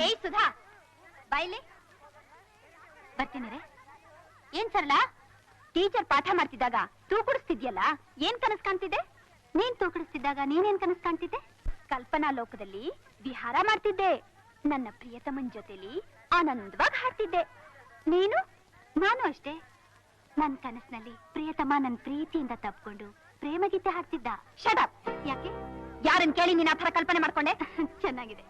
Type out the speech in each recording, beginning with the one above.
ಏಯ್ ಸುಧಾ ಬಾಯ್ಲಿ ಬರ್ತೀನಿ. ಏನ್ ಸರಳ, ಟೀಚರ್ ಪಾಠ ಮಾಡ್ತಿದ್ದಾಗ ತೂಕುಡಿಸ್ತಿದ್ಯಲ್ಲ, ಏನ್ ಕನಸು ಕಾಣ್ತಿದ್ದೆ? ನೀನ್ ತೂಕುಡಿಸ್ತಿದ್ದಾಗ ನೀನೇನ್ ಕನಸು ಕಾಣ್ತಿದ್ದೆ? ಕಲ್ಪನಾ ಲೋಕದಲ್ಲಿ ವಿಹಾರ ಮಾಡ್ತಿದ್ದೆ, ನನ್ನ ಪ್ರಿಯತಮನ್ ಜೊತೆಲಿ ಆನಂದವಾಗಿ ಹಾಡ್ತಿದ್ದೆ. ನೀನು? ನಾನು ಅಷ್ಟೇ. ನನ್ ಕನಸಿನಲ್ಲಿ ಪ್ರಿಯತಮ ನನ್ ಪ್ರೀತಿಯಿಂದ ತಪ್ಕೊಂಡು ಪ್ರೇಮಗೀತೆ ಹಾಡ್ತಿದ್ದ. Shut up. ಯಾಕೆ? ಯಾರನ್ ಕೇಳಿ ನೀನ್ ಆ ಥರ ಕಲ್ಪನೆ ಮಾಡ್ಕೊಂಡೆ? ಚೆನ್ನಾಗಿದೆ.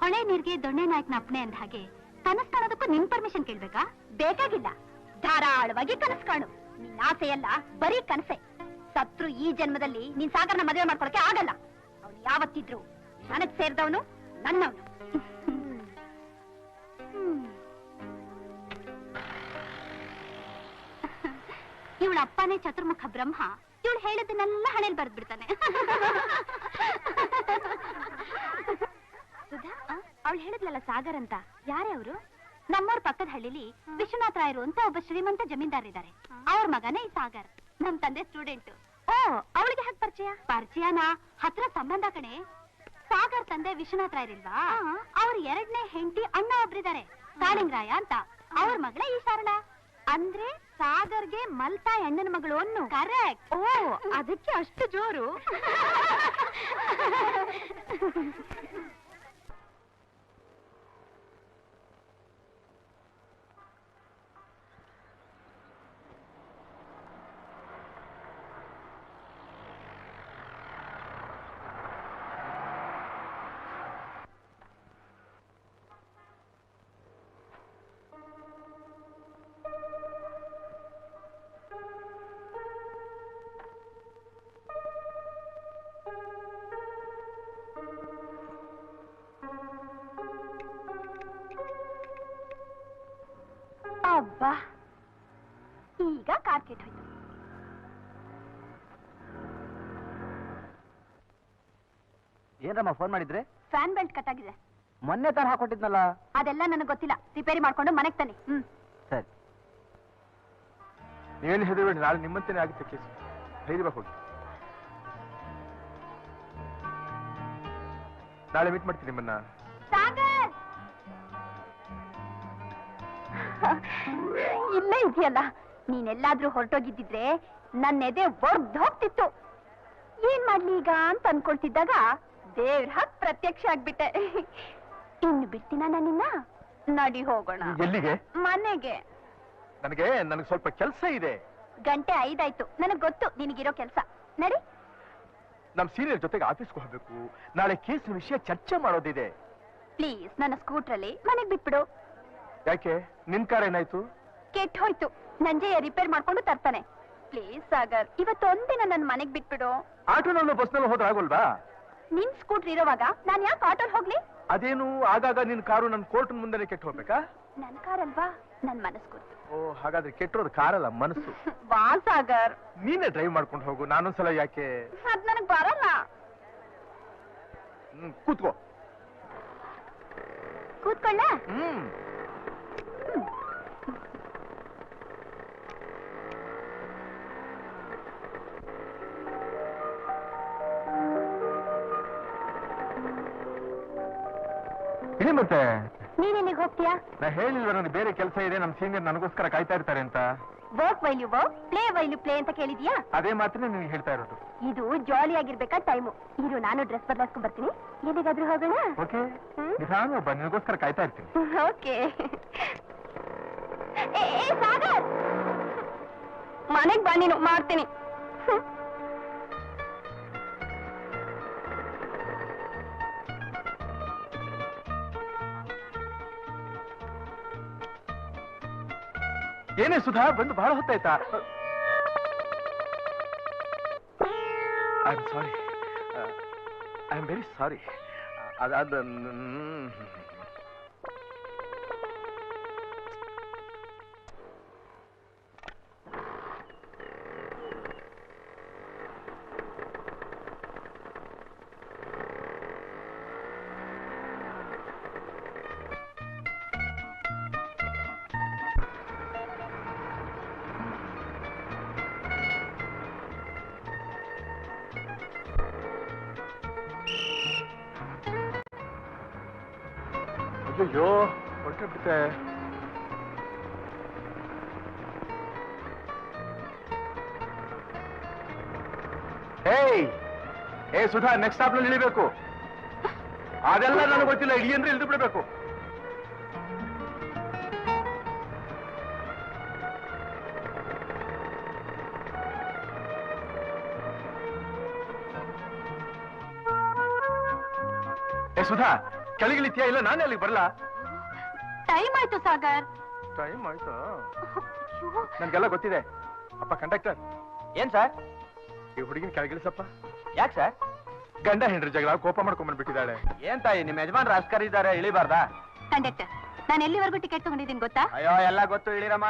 ಹೊಳೆ ನೀರ್ಗೆ ದೊಣ್ಣೆ ನಾಯಕನ ಅಪ್ಪಣೆ ಅಂದ ಹಾಗೆ ಕನಸು ಕಾಣೋದಕ್ಕೂ ನಿನ್ ಪರ್ಮಿಷನ್ ಕೇಳ್ಬೇಕಾ? ಬೇಕಾಗಿಲ್ಲ, ಧಾರಾಳವಾಗಿ ಕನಸು ಕಾಣು. ನಿನ್ ಆಸೆಯಲ್ಲ ಬರೀ ಕನಸೆ. ಸತ್ರು ಈ ಜನ್ಮದಲ್ಲಿ ನೀನ್ ಸಾಗರ್ನ ಮದುವೆ ಮಾಡ್ಕೊಳಕ್ಕೆ ಆಗಲ್ಲ. ಅವ್ನು ಯಾವತ್ತಿದ್ರು ನನಗ್ ಸೇರಿದವನು, ನನ್ನವನು. ಇವಳ ಅಪ್ಪನೇ ಚತುರ್ಮುಖ ಬ್ರಹ್ಮ, ಇವಳು ಹೇಳಿದ್ದನ್ನೆಲ್ಲ ಹಣೆಲ್ ಬರ್ದ್ಬಿಡ್ತಾನೆ. ಸುಧಾ, ಅವಳು ಹೇಳಿದ್ಲಲ್ಲ ಸಾಗರ್ ಅಂತ, ಯಾರೇ ಅವರು? ನಮ್ಮವ್ರ ಪಕ್ಕದ ಹಳ್ಳಿಲಿ ವಿಶ್ವನಾಥ ರಾಯರು ಅಂತ ಒಬ್ಬ ಶ್ರೀಮಂತ ಜಮೀನ್ದಾರಿದ್ದಾರೆ. ಅವ್ರ ಮಗನೇ ಈ ಸಾಗರ್, ನಮ್ ತಂದೆ ಸ್ಟೂಡೆಂಟ್. ಓ, ಅವಳಿಗೆ ಹೇಗೆ ಪರಿಚಯ? ಪರಿಚಯನಾ? ಹತ್ರ ಸಂಬಂಧ ಕಣೆ. ಸಾಗರ್ ತಂದೆ ವಿಶ್ವನಾಥ ರಾಯರಿಲ್ವಾ, ಅವ್ರ ಎರಡನೇ ಹೆಂಡತಿ ಅಣ್ಣ ಒಬ್ರಿದ್ದಾರೆ, ಕಾಳಿಂಗರಾಯ ಅಂತ. ಅವ್ರ ಮಗಳೇ ಈ ಶಾರಳ. ಅಂದ್ರೆ ಸಾಗರ್ಗೆ ಮಲ್ತಾಯಿ ಅಣ್ಣನ ಮಗಳು ಅನ್ನು. ಕರೆಕ್ಟ್. ಓ, ಅದಕ್ಕೆ ಅಷ್ಟು ಜೋರು. ಅಬ್ಬಾ, ಈಗ ಕಾರ್ ಕೆಟ್ಟೋಯ್ತು. ಏನ್ರಮ್ಮ ಫೋನ್ ಮಾಡಿದ್ರೆ? ಫ್ಯಾನ್ ಬೆಲ್ಟ್ ಕಟ್ಟಾಗಿದೆ. ಮೊನ್ನೆ ತರ ಹಾಕೊಟ್ಟಿದ್ನಲ್ಲ. ಅದೆಲ್ಲ ನನಗೆ ಗೊತ್ತಿಲ್ಲ, ರಿಪೇರಿ ಮಾಡ್ಕೊಂಡು ಮನೆಗೆ ತನ್ನಿ. ಸರಿ. ನೀವೇನು ಹೆದರಬೇಡಿ, ನಾಳೆ ನಿಮ್ಮಂತೆನೇ ಆಗುತ್ತೆ ಕೇಸು. ಧೈರ್ಯವಾಗಿ ಹೋಗಿ. ನಾಳೆ ಮೀಟ್ ಮಾಡ್ತೀನಿ ನಿಮ್ಮನ್ನ. ಸಾಗರ್ ಇಲ್ಲೇ ಇದೆಯಲ್ಲ, ನೀನೆಲ್ಲಾದ್ರೂ ಹೊರಟೋಗಿದ್ದಿದ್ರೆ ನನ್ನ ಎದೆ ಒರ್ದು ಹೋಗ್ತಿತ್ತು. ಏನ್ ಮಾಡ್ಲಿ ಈಗ ಅಂತ ಅನ್ಕೊಳ್ತಿದ್ದಾಗ ದೇವ್ರ ಹಾಕ್ ಪ್ರತ್ಯಕ್ಷ ಆಗ್ಬಿಟ್ಟೆ. ಇನ್ನು ಬಿಡ್ತೀನ ನನ್ನಿನ್ನ? ನಡಿ ಹೋಗೋಣ. ಎಲ್ಲಿಗೆ? ಮನೆಗೆ. ನನಗೆ ಸ್ವಲ್ಪ ಕೆಲಸ ಇದೆ. ಗಂಟೆ 5 ಆಯ್ತು, ನನಗ್ ಗೊತ್ತು ನಿನಗಿರೋ ಕೆಲಸ. ನಡಿ. ನಮ್ ಸೀನಿಯರ್ ಜೊತೆಗೆ ಆಫೀಸ್ಗೆ ಹೋಗ್ಬೇಕು. ನಾಳೆ ಕೇಸಿನ ವಿಷಯ ಚರ್ಚೆ ಮಾಡೋದಿದೆ. ಪ್ಲೀಸ್ ನನ್ನ ಸ್ಕೂಟ್ರಲ್ಲಿ ಮನೆಗ್ ಬಿಟ್ಬಿಡು. ಯಾಕೆ? ನಿನ್ ಕಾರ್ ಏನಾಯ್ತು? ಕೆಟ್ಟ ಹೋಯ್ತು. ನಂಜೆಯ ರಿಪೇರ್ ಮಾಡ್ಕೊಂಡು ತರ್ತಾನೆ. ಪ್ಲೀಸ್ ಸಾಗರ್, ಇವತ್ತೊಂದಿನ ನನ್ ಮನೆಗ್ ಬಿಟ್ಬಿಡು. ಆಟೋನಲ್ಲೂ ಬಸ್ನಲ್ಲೂ ಹೋದ್ರೆ ಆಗೋಲ್ವಾ? ನಿನ್ ಸ್ಕೂಟರ್ ಇರೋವಾಗ ನಾನ್ ಯಾಕೆ ಆಟೋಲ್ ಹೋಗ್ಲಿ? ಅದೇನು, ಆಗಾಗ ನಿನ್ ಕಾರು ನನ್ ಕೋರ್ಟ್ ಮುಂದೆ ಕೆಟ್ಟು ಹೋಗ್ಬೇಕಾ? ನನ್ ಕಾರ್ ಅಲ್ವಾ, ನನ್ ಮನಸ್ಸು ಗೊತ್ತು. ಓ, ಹಾಗಾದ್ರೆ ಕೆಟ್ಟೋದು ಕಾರಲ್ಲ, ಮನಸ್ಸು. ಬಾ ಸಾಗರ್, ನೀನೇ ಡ್ರೈವ್ ಮಾಡ್ಕೊಂಡು ಹೋಗು. ನಾನೊಂದ್ಸಲ ಯಾಕೆ? ಅದ್ ನನಗ್ ಬರಲ್ಲ. ಕೂತ್ಕೋ. ಕೂತ್ಕೊಳ್ಳ. ಇಳಿ ಮತ್ತೆ. ನೀನೆಲ್ಲಿಗೆ ಹೋಗ್ತೀಯಾ? ನಾ ಹೇಳಿಲ್ವ ನನಗೆ ಬೇರೆ ಕೆಲಸ ಇದೆ, ನಮ್ ಸೀನಿಯರ್ ನನಗೋಸ್ಕರ ಕಾಯ್ತಾ ಇರ್ತಾರೆ ಅಂತ. Work while you work, play while you play ಅಂತ ಕೇಳಿದ್ಯಾ? ಅದೇ ಮಾತ್ರ ನಿನ್ಗೆ ಹೇಳ್ತಾ ಇರೋದು. ಇದು ಜಾಲಿ ಆಗಿರ್ಬೇಕಾ ಟೈಮು. ಇರು, ನಾನು ಡ್ರೆಸ್ ಬದಲಾಯಿಸ್ಕೊಂಡ್ ಬರ್ತೀನಿ. ಎಲ್ಲಿಗಾದ್ರೂ ಹೋಗೋಣ? ಓಕೆ, ನಾನು ನಿನಗೋಸ್ಕರ ಕಾಯ್ತಾ ಇರ್ತೀನಿ. ಓಕೆ. ಸಾಗರ್, ಮನೆಗ್ ಬಾ, ನೀನು ಮಾಡ್ತೀನಿ. ಏನೇ ಸುಧಾ, ಬಂದು ಬಹಳ ಹೊತ್ತಾಯ್ತಾ? I am sorry, I am very sorry. ಅದಾದ ಅಯ್ಯೋ ಹೊರಟೆ ಬಿಡುತ್ತೆ. ಏ ಸುಧಾ, ನೆಕ್ಸ್ಟ್ ಸ್ಟಾಪ್ ನಲ್ಲಿ ಇಳಿಬೇಕು. ಅದೆಲ್ಲ ನನಗೆ ಗೊತ್ತಿಲ್ಲ, ಇಳಿ ಅಂದ್ರೆ ಇಳಿದು ಬಿಡಬೇಕು. ಏ ಸುಧಾ, ಕೆಳಗಿಳಿತೀಯಾ ಇಲ್ಲ ನಾನೇ ಅಲ್ಲಿಗೆ ಬರಲ್ಲ? ಟೈಮ್ ಆಯ್ತು ಸಾಗರ್. ಟೈಮ್ ಆಯ್ತಾ? ನನ್ಗೆಲ್ಲ ಗೊತ್ತಿದೆ. ಅಪ್ಪ ಕಂಡಕ್ಟರ್. ಏನ್ ಸರ್? ಈ ಹುಡುಗಿನ ಕೆಳಗಿಳಿಸಪ್ಪ. ಯಾಕೆ ಸರ್? ಗಂಡ ಹೆಂಡ್ರ ಜಗಳ ಕೋಪ ಮಾಡ್ಕೊಂಡ್ಬಂದ್ಬಿಟ್ಟಿದ್ದಾಳೆ. ಏನ್ ತಾಯಿ, ನಿಮ್ಮ ಯಜಮಾನ್ ರಾಸ್ಕರ್ ಇದ್ದಾರೆ, ಇಳಿಬಾರ್ದಾ? ಕಂಡಕ್ಟರ್, ನಾನು ಎಲ್ಲಿವರೆಗೂ ಟಿಕೆಟ್ ತಗೊಂಡಿದ್ದೀನಿ ಗೊತ್ತಾ? ಅಯ್ಯೋ ಎಲ್ಲ ಗೊತ್ತು, ಇಳಿರಮ್ಮ.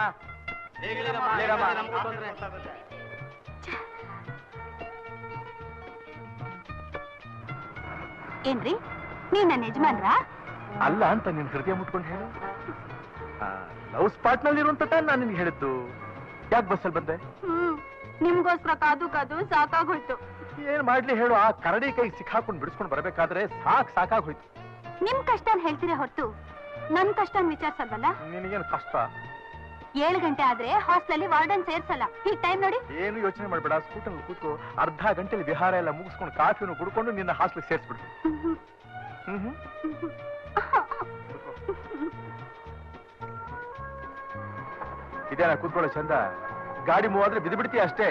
ಏನ್ರಿ, ನೀವ್ ನನ್ನ ಯಜಮಾನ್ರಾ? ಅಲ್ಲ ಅಂತ ನಿನ್ ಹೃದಯ ಮುಟ್ಕೊಂಡು ಹೇಳು. ಲವ್ ಸ್ಪಾಟ್ ನಲ್ಲಿ ಇರುವಂತ ನಾನು ನಿನ್ಗೆ ಹೇಳಿದ್ದು. ಯಾಕೆ ಬಸ್ಸಲ್ಲಿ ಬಂದೆ? ನಿಮ್ಗೋಸ್ಕರ ಕಾದು ಕಾದು ಸಾಕಾಗೋಯ್ತು. ಏನ್ ಮಾಡ್ಲಿ ಹೇಳು, ಆ ಕರಡಿ ಕೈ ಸಿಕ್ಕಾಕೊಂಡು ಬಿಡಿಸ್ಕೊಂಡು ಬರ್ಬೇಕಾದ್ರೆ ಸಾಕಾಗೋಯ್ತು. ನಿಮ್ ಕಷ್ಟನ್ ಹೇಳ್ತೀರಾ ಹೊರತು ನನ್ ಕಷ್ಟನ್ ವಿಚಾರಿಸಲ್ವಲ್ಲ? ನಿನಗೇನು ಕಷ್ಟ? 7 ಗಂಟೆ ಆದ್ರೆ ಹಾಸ್ಟೆಲ್ ವಾರ್ಡನ್ ಸೇರ್ಸಲ್ಲ. ಈ ಟೈಮ್ ನೋಡಿ. ಏನು ಯೋಚನೆ ಮಾಡ್ಬೇಡ, ಸ್ಕೂಟರ್ ಕೂತ್ಕೋ. ಅರ್ಧ ಗಂಟೆಲಿ ವಿಹಾರ ಎಲ್ಲ ಮುಗಿಸ್ಕೊಂಡು ಕಾಫಿನೂ ಕುಡ್ಕೊಂಡು ನಿನ್ನ ಹಾಸ್ಟೆಲ್ ಸೇರಿಸ್ಬಿಡು. ಇದೇನಾ ಕೂತ್ಕೊಳ್ಳೋ ಚಂದ? ಗಾಡಿ ಮೂವ್ ಆದ್ರೆ ಬಿದ್ದು ಬಿಡ್ತೀಯ ಅಷ್ಟೇ.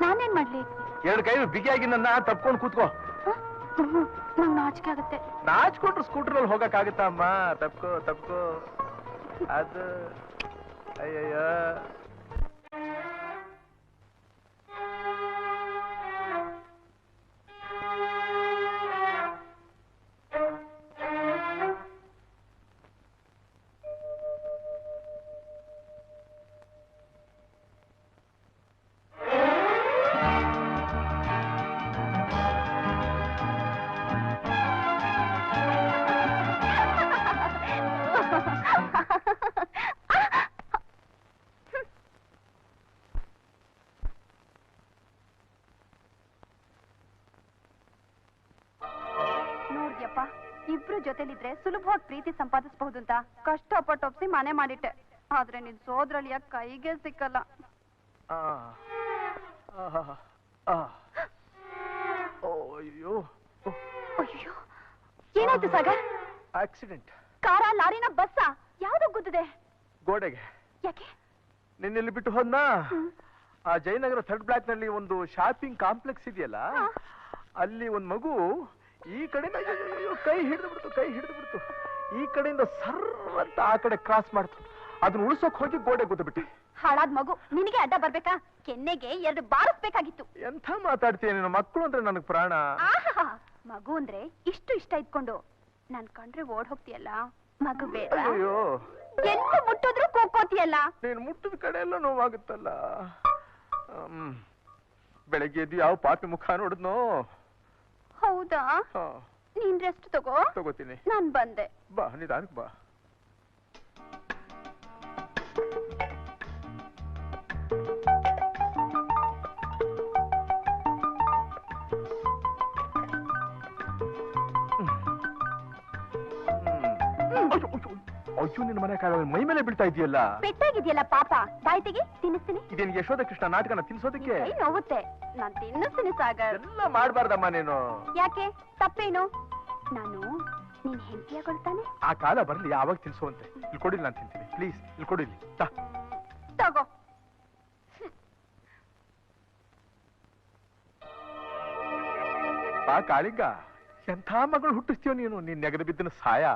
ನಾನೇನ್ ಮಾಡ್ಲಿ? 2 ಕೈ ಬಿಗಿಯಾಗಿ ನನ್ನ ತಪ್ಕೊಂಡು ಕೂತ್ಕೋ. ನಂಗ್ ನಾಚಿಕೆ ಆಗುತ್ತೆ. ನಾಚ್ಕೊಂಡ್ರು ಸ್ಕೂಟರ್ ಅಲ್ಲಿ ಹೋಗಕ್ಕಾಗತ್ತ ಅಮ್ಮ? ತಪ್ಕೋ. ಅದು ಅಯ್ಯಯ್ಯ. ನೋಡ್ಯಪ್ಪ, ಇಬ್ರು ಜೊತೆಲಿದ್ರೆ ಸುಲಭವಾಗಿ ಪ್ರೀತಿ ಸಂಪಾದಿಸಬಹುದು ಅಂತ ಕಷ್ಟಪಟ್ಟು ಒಪ್ಸಿ ಮನೆ ಮಾಡಿಟ್ಟೆ. ಆದ್ರೆ ನಿನ್ ಸೋದ್ರಳಿಯ ಕೈಗೆ ಸಿಕ್ಕಲ್ಲ. ಅಯ್ಯೋ ಅಯ್ಯೋ, ಏನಾಯ್ತು ಸಾಗರ್? ಆಕ್ಸಿಡೆಂಟ್. ಕಾರ, ಲಾರಿನ, ಬಸ್ಸ ಯಾವ್ದು ಗುದ್ದಿದೆ? ಗೋಡೆಗೆ. ಯಾಕೆ? ನಿನ್ನೆಲ್ಲಿ ಬಿಟ್ಟು ಹೋದ್ನಾ? ಆ ಜಯನಗರ 3rd ಬ್ಲಾಕ್ ನಲ್ಲಿ ಒಂದು ಶಾಪಿಂಗ್ ಕಾಂಪ್ಲೆಕ್ಸ್ ಇದೆಯಲ್ಲ, ಅಲ್ಲಿ ಒಂದ್ ಮಗು ಈ ಕಡೆಯಿಂದ ಕೈ ಹಿಡಿದು ಬಿಡ್ತು. ಈ ಕಡೆಯಿಂದ ಸರ್ವಂತ ಆ ಕಡೆ ಕ್ರಾಸ್ ಮಾಡ್ತು. ಅದನ್ನ ಉಳಿಸೋಕ್ ಹೋಗಿ ಗೋಡೆ ಗುದ್ದುಬಿಟ್ಟೆ. ಹಾಳಾದ್ ಮಗು, ನಿನಗೆ ಅಡ್ಡ ಬರ್ಬೇಕಾ? ಕೆನ್ನೆಗೆ 2 ಬಾರಿಸ್ಬೇಕಾಗಿತ್ತು. ಎಂಥ ಮಾತಾಡ್ತೀಯ ನೀನು? ಮಕ್ಕಳು ಅಂದ್ರೆ ನನಗ್ ಪ್ರಾಣ. ಮಗು ಅಂದ್ರೆ ಇಷ್ಟ ಇದ್ಕೊಂಡು ನನ್ ಕಂಡ್ರೆ ಓಡ್ ಹೋಗ್ತೀಯಲ್ಲ, ಮಗು ಬೇಡ. ಅಯ್ಯೋ, ಎಲ್ಲಿ ಮುಟ್ಟಿದ್ರು ಕೂಕೋತಿಯಲ್ಲ. ನೀನ್ ಮುಟ್ಟಿದ ಕಡೆ ಎಲ್ಲ ನೋವಾಗುತ್ತಲ್ಲ. ಬೆಳಗ್ಗೆ ಎದ್ದು ಯಾವ ಪಾಪಿ ಮುಖ ನೋಡಿದ್ನೋ? ಹೌದಾ? ನೀನ್ ರೆಸ್ಟ್ ತಗೋತೀನಿ. ನಾನ್ ಬಂದೆ. ಬಾ, ನಿಧಾನಕ್ಕೆ ಬಾ. ಅಯ್ಯೋ, ನಿನ್ನ ಮನೆ ಕಾಲ ಮೈ ಮೇಲೆ ಬೀಳ್ತಾ ಇದೆಯಲ್ಲ. ಪೆಟ್ಟಾಗಿದೆಯಲ್ಲ ಪಾಪ, ಬಾಯ್ ತೆಗಿ, ತಿನ್ನಿಸ್ತೀನಿ. ಇದೇನು ಯಶೋಧ ಕೃಷ್ಣ ನಾಟಕನ ತಿನ್ಸೋದಕ್ಕೆ? ಕೈ ನೋವುತ್ತೆ, ನಾನ್ ತಿನ್ನಿಸ್ತೀನಿ ಸಾಗರ್. ಎಲ್ಲ ಮಾಡ್ಬಾರ್ದಮ್ಮ ನೀನು. ಯಾಕೆ? ತಪ್ಪೇನು? ನಾನು ನೀನ್ ಹೆಂಡತಿಯಾಗೊಳ್ತಾನೆ. ಆ ಕಾಲ ಬರ್ಲಿ, ಯಾವಾಗ ತಿನ್ಸುವಂತೆ. ಇಲ್ಲಿ ಕೊಡಿಲ್ಲ, ನಾನು ತಿಂತೀನಿ. ಪ್ಲೀಸ್ ಇಲ್ಲಿ ಕೊಡಿಲಿ. ತಗೋ. ಬಾ ಕಾಳಿಂಗ, ಎಂಥ ಮಗಳು ಹುಟ್ಟಿಸ್ತೀವ ನೀನು. ನೀನ್ ನೆಗದು ಬಿದ್ದನ ಸಾಯ.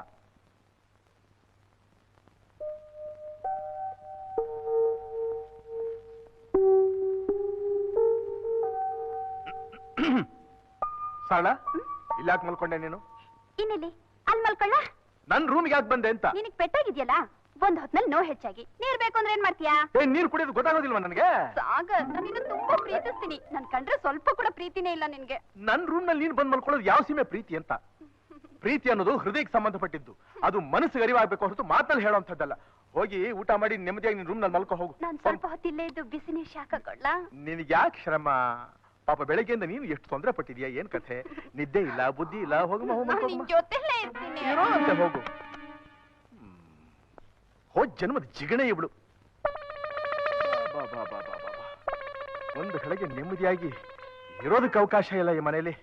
ಸಾಳ, ಇಲ್ಲಾಕ್ ಮಲ್ಕೊಂಡೆ ನೀನು? ಇನ್ನಿಲ್ಲಿ ಅಲ್ಲಿ ಮಲ್ಕೊಳ್ಳ. ನನ್ ರೂಮ್ಗೆ ಯಾಕೆ ಬಂದೆ ಅಂತ? ನಿನಗ್ ಪೆಟ್ಟಾಗಿದ್ಯಲ್ಲ, ಒಂದ್ ಹೊತ್ನಲ್ಲಿ ನೋವು ಹೆಚ್ಚಾಗಿ ನೀರ್ ಬೇಕು ಅಂದ್ರೆ ಏನ್ ಮಾಡ್ತೀಯಾ? ನೀರ್ ಕುಡಿಯೋದು ಗೊತ್ತಾಗೋದಿಲ್ವಾ ನನಗೆ? ಸಾಗರ್, ನಾನು ತುಂಬಾ ಪ್ರೀತಿಸ್ತೀನಿ. ನನ್ ಕಂಡ್ರೆ ಸ್ವಲ್ಪ ಕೂಡ ಪ್ರೀತಿನೇ ಇಲ್ಲ ನಿನ್ಗೆ. ನನ್ ರೂಮ್ ನಲ್ಲಿ ನೀನ್ ಬಂದ್ ಮಲ್ಕೊಳ್ಳೋದು ಯಾವ ಸೀಮೆ ಪ್ರೀತಿ ಅಂತ? ಪ್ರೀತಿ ಅನ್ನೋದು ಹೃದಯಕ್ಕೆ ಸಂಬಂಧಪಟ್ಟಿದ್ದು. ಅದು ಮನಸ್ಸಿಗೆ ಅರಿವಾಗಬೇಕು ಹೊರತು ಮಾತಲ್ಲಿ ಹೇಳೋಂಥದ್ದಲ್ಲ. ಹೋಗಿ ಊಟ ಮಾಡಿ ನೆಮ್ಮದಿಯಾಗಿ ನಿನ್ ರೂಮ್ ನಲ್ಲಿ ಮಲ್ಕೊ ಹೋಗು. ನಾನ್ ಸ್ವಲ್ಪ ಹೊತ್ತಿಲ್ಲೇ ಇದ್ದು ಬಿಸಿ ನೀರ್ ಶಾಕಗೊಳ್ಳ. ನಿನಗೆ ಯಾಕೆ ಶ್ರಮ? ಪಾಪ ಬೆಳಗ್ಗೆಯಿಂದ ನೀನು ಎಷ್ಟು ತೊಂದರೆ ಪಟ್ಟಿದ್ಯಾ? ಏನ್ ಕಥೆ? ನಿದ್ದೆ ಇಲ್ಲ, ಬುದ್ಧಿ ಇಲ್ಲ. ಹೋಗಮ್ಮ, ನಿನ್ ಜೊತೆಲೇ ಇರ್ತೀನಿ. ಹೋಗು. ಹೋದ್ ಜನ್ಮದ ಜಿಗಣೆ ಇವಳು. ಬಾ ಬಾ ಬಾ ಬಾ ಬಾ ಬಾ. ಒಂದು ಕಡೆಗೆ ನೆಮ್ಮದಿಯಾಗಿ ಇರೋದಕ್ಕೆ ಅವಕಾಶ ಇಲ್ಲ ಈ ಮನೆಯಲ್ಲಿ.